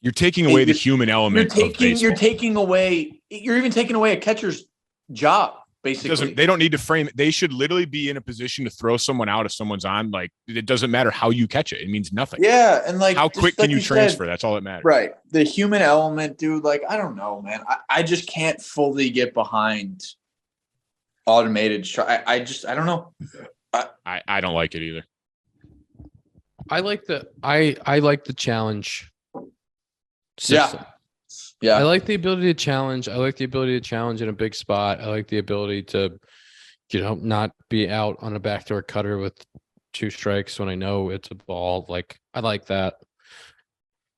you're taking away the human element. You're taking away a catcher's job. Basically, they don't need to frame it. They should literally be in a position to throw someone out if someone's on. Like, it doesn't matter how you catch it. It means nothing. Yeah. And like, how quick can you transfer? That's all that matters. Right. The human element, dude. Like, I don't know, man. I just can't fully get behind automated. I don't know. I don't like it either. I like the challenge system. Yeah. I like the ability to challenge. I like the ability to challenge in a big spot. I like the ability to, not be out on a backdoor cutter with 2 strikes when I know it's a ball. Like, I like that.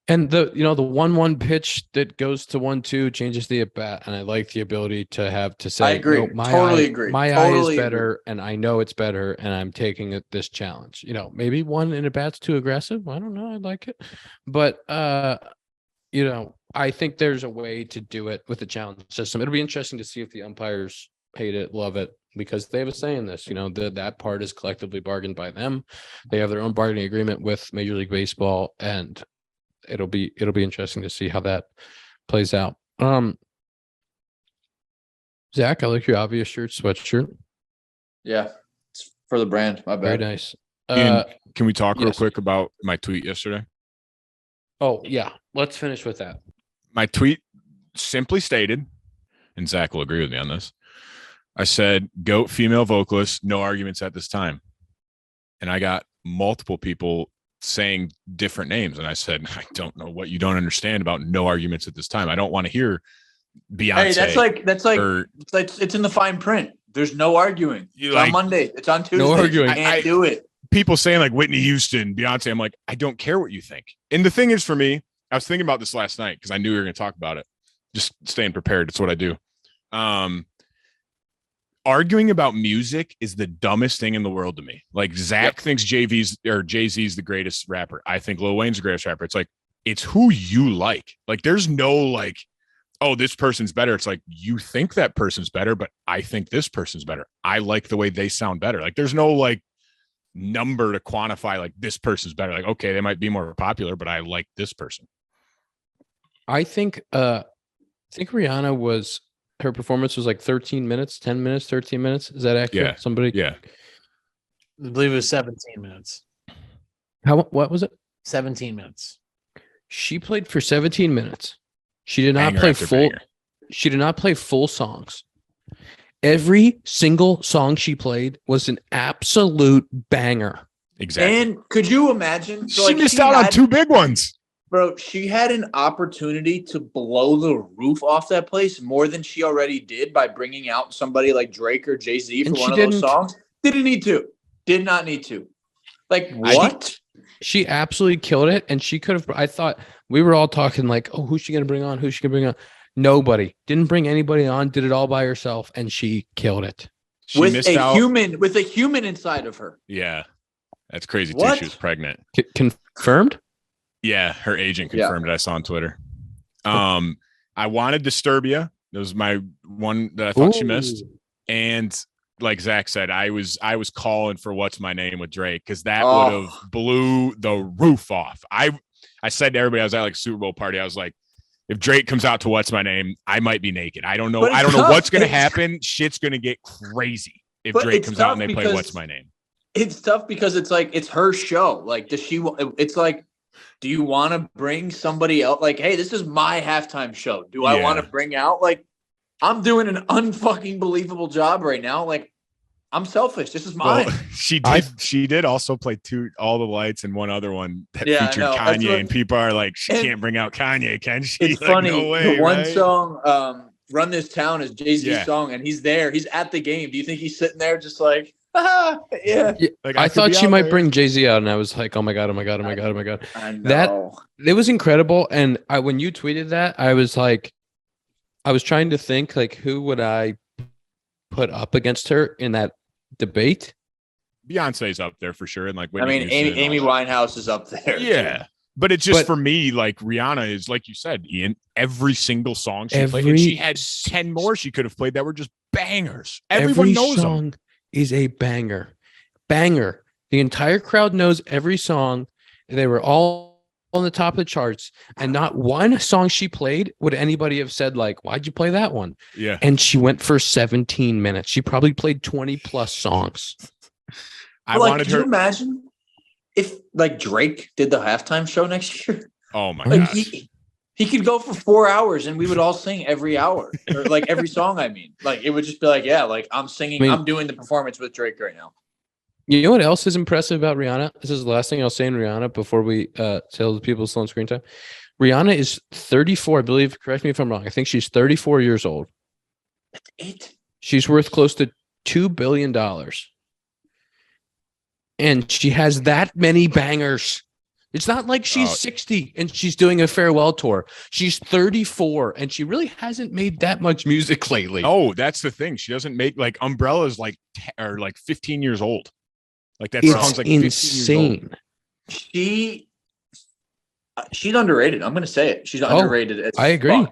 And the 1-1 pitch that goes to 1-2 changes the at bat. And I like the ability to say, I agree. No, agree. My eye is better, and I know it's better, and I'm taking this challenge. Maybe 1 in a bat's too aggressive. I don't know. I like it. But, I think there's a way to do it with the challenge system. It'll be interesting to see if the umpires hate it, love it, because they have a say in this. That part is collectively bargained by them. They have their own bargaining agreement with Major League Baseball, and it'll be interesting to see how that plays out. Zach, I like your obvious shirt, sweatshirt. Yeah, it's for the brand. My bad. Very nice. Ian, can we talk real quick about my tweet yesterday? Oh yeah, let's finish with that. My tweet simply stated, and Zack will agree with me on this, I said, GOAT female vocalist, no arguments at this time. And I got multiple people saying different names. And I said, I don't know what you don't understand about no arguments at this time. I don't want to hear Beyonce. Hey, that's like it's in the fine print. There's no arguing. It's on Monday. It's on Tuesday. No arguing. You can't do it. People saying like Whitney Houston, Beyonce. I'm like, I don't care what you think. And the thing is, for me, I was thinking about this last night because I knew we were going to talk about it. Just staying prepared. It's what I do. Arguing about music is the dumbest thing in the world to me. Like Zack thinks Jay-Z's the greatest rapper. I think Lil Wayne's the greatest rapper. It's like, it's who you like. Like there's no like, oh, this person's better. It's like, you think that person's better, but I think this person's better. I like the way they sound better. Like there's no like number to quantify like this person's better. Like, okay, they might be more popular, but I like this person. I think Rihanna her performance was like 13 minutes, 10 minutes, 13 minutes. Is that accurate? Yeah. I believe it was 17 minutes. What was it? 17 minutes. She played for 17 minutes. She did not play full. Banger. She did not play full songs. Every single song she played was an absolute banger. Exactly. And could you imagine? So she missed out on two big ones. Bro, she had an opportunity to blow the roof off that place more than she already did by bringing out somebody like Drake or Jay-Z for one of those songs. Didn't need to. Did not need to. Like, what? She absolutely killed it. And she could have, I thought we were all talking like, oh, who's she going to bring on? Who's she going to bring on? Nobody. Didn't bring anybody on. Did it all by herself. And she killed it. With a human inside of her. Yeah. That's crazy too. She was pregnant. Confirmed? Yeah, her agent confirmed it. I saw on Twitter. I wanted Disturbia. That was my one that I thought she missed. And like Zach said, I was calling for What's My Name with Drake because that would have blew the roof off. I said to everybody, I was at like a Super Bowl party. I was like, if Drake comes out to What's My Name, I might be naked. I don't know. I don't know what's going to happen. Shit's going to get crazy if Drake comes out and they play What's My Name. It's tough because it's like, it's her show. Like, it's like, do you want to bring somebody else? Like, hey, this is my halftime show. Do I want to bring out, like, I'm doing an unfucking believable job right now. Like, I'm selfish. This is mine. Well, she did also play All the Lights and one other one that featured Kanye, and people are like, she can't bring out Kanye, can she? It's like, funny. No way, the one song, Run This Town, is Jay-Z's song, and he's there. He's at the game. Do you think he's sitting there just like, yeah. Like, I thought she might bring Jay-Z out, and I was like, oh my god. That it was incredible. And when you tweeted that, I was like, I was trying to think like, who would I put up against her in that debate? Beyonce's up there for sure, and like Amy Winehouse is up there. Yeah, too. But it's just for me, like Rihanna is, like you said, Ian. Every single song she played, and she had 10 more she could have played that were just bangers. Everyone knows them. Is a banger. The entire crowd knows every song. They were all on the top of the charts, and not one song she played would anybody have said like, why'd you play that one? Yeah. And she went for 17 minutes. She probably played 20 plus songs. Could you imagine if like Drake did the halftime show next year? Oh my god. He could go for 4 hours and we would all sing every hour, or like every song. I mean, like it would just be like, yeah, like I'm singing, I'm doing the performance with Drake right now. You know what else is impressive about Rihanna? This is the last thing I'll say in Rihanna before we tell the people still on screen time. Rihanna is 34, I believe. Correct me if I'm wrong. I think she's 34 years old. That's it. She's worth close to $2 billion. And she has that many bangers. It's not like she's 60 and she's doing a farewell tour. She's 34 and she really hasn't made that much music lately. Oh, that's the thing. She doesn't make like Umbrella's like 15 years old. Like that song's like insane. She's underrated. I'm gonna say it. She's underrated. I agree.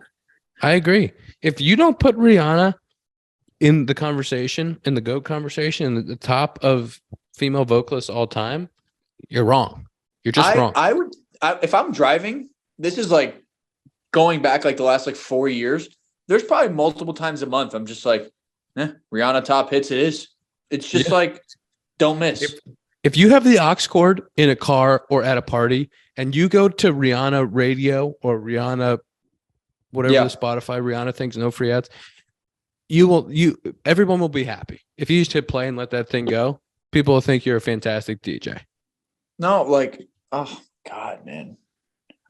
I agree. If you don't put Rihanna in the conversation, in the GOAT conversation, in the top of female vocalists all time, you're wrong. You're just wrong. I would, if I'm driving, this is like going back like the last like 4 years. There's probably multiple times a month I'm just like, Rihanna top hits. It is. It's just like, don't miss. If you have the aux cord in a car or at a party and you go to Rihanna radio or Rihanna, whatever the Spotify Rihanna things, no free ads, everyone will be happy. If you just hit play and let that thing go, people will think you're a fantastic DJ. No, like, oh God, man.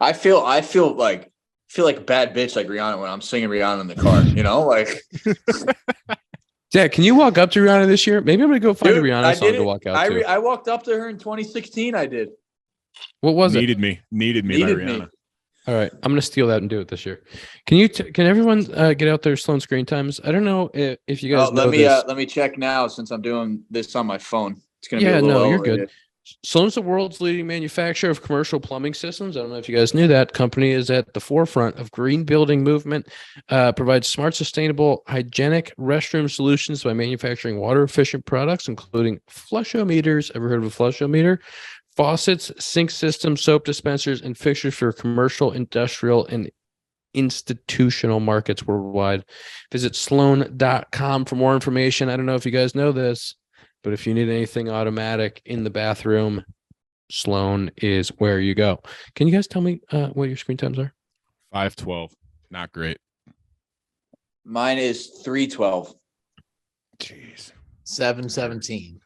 I feel like a bad bitch like Rihanna when I'm singing Rihanna in the car, you know, like Zach, can you walk up to Rihanna this year? Maybe I'm gonna go find a Dude, Rihanna song to walk out to. I walked up to her in 2016. I did. What was it? Needed me by Rihanna. All right, I'm gonna steal that and do it this year. Can everyone get out their Sloan screen times? I don't know if you guys know this. Let me check now since I'm doing this on my phone. It's gonna be Yeah, a little you're good. elevated. Sloan's the world's leading manufacturer of commercial plumbing systems. I don't know if you guys knew that. Company is at the forefront of green building movement, provides smart, sustainable, hygienic restroom solutions by manufacturing water efficient products, including flushometers. Ever heard of a flushometer? Faucets, sink systems, soap dispensers, and fixtures for commercial, industrial, and institutional markets worldwide. Visit sloan.com for more information. I don't know if you guys know this, but if you need anything automatic in the bathroom, Sloan is where you go. Can you guys tell me what your screen times are? 5:12. Not great. Mine is 3:12. Jeez. 7:17.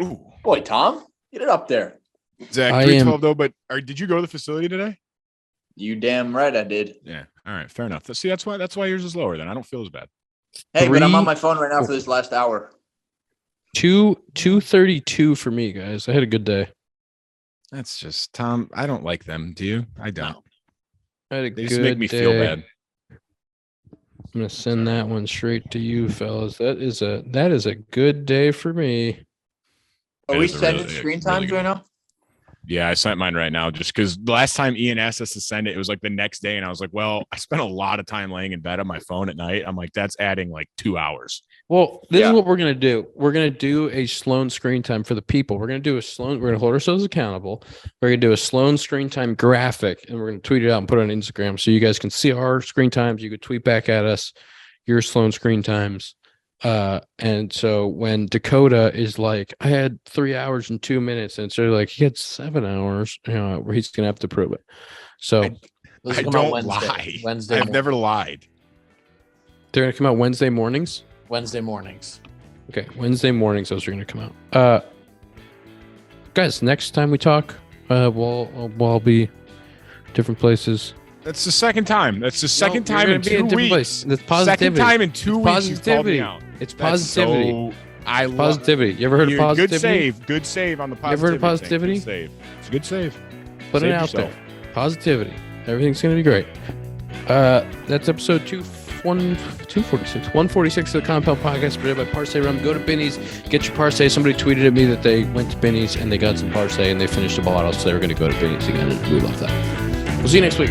Ooh. Boy, Tom, get it up there. Zach, I 3:12 though, but did you go to the facility today? You damn right I did. Yeah. All right. Fair enough. See, that's why yours is lower then. I don't feel as bad. Hey, but I'm on my phone right now for this last hour. 2:32 for me, guys. I had a good day. That's just Tom. I don't like them. Do you? I don't. No. I had a They good just make me feel day. bad. I'm gonna send that one straight to you, fellas. That is a good day for me. Are That we is a sending really screen good times day. right now? Yeah, I sent mine right now just because the last time Ian asked us to send it, it was like the next day. And I was like, well, I spent a lot of time laying in bed on my phone at night. I'm like, that's adding like 2 hours. Well, this Yeah. is what we're gonna do. We're gonna do a Sloan screen time for the people. We're gonna hold ourselves accountable. We're gonna do a Sloan screen time graphic, and we're gonna tweet it out and put it on Instagram so you guys can see our screen times. You could tweet back at us your Sloan screen times. And so when Dakota is like, I had 3 hours and 2 minutes, and so like he had 7 hours, where he's gonna have to prove it. So Those I come out don't Wednesday. lie. Wednesday. I've morning. never lied. they're gonna come out Wednesday mornings. Wednesday mornings. Okay, Wednesday mornings those are gonna come out. Guys, next time we talk, we'll be different places. That's the second time. That's the second time in 2 weeks. That's positivity. Second time in 2 weeks you called me positivity. out. It's That's positivity. so- I love Positivity. You ever heard of positivity? Good save on the You ever heard positivity. of thing. positivity? Good save. It's a good save. Put it Save out yourself. there. Positivity. Everything's gonna be great. That's episode 146 of the Compound Podcast, presented by Parse Rum. Go to Benny's, get your Parse. Somebody tweeted at me that they went to Benny's and they got some Parse and they finished a bottle, so they were going to go to Benny's again. And we love that. We'll see you next week.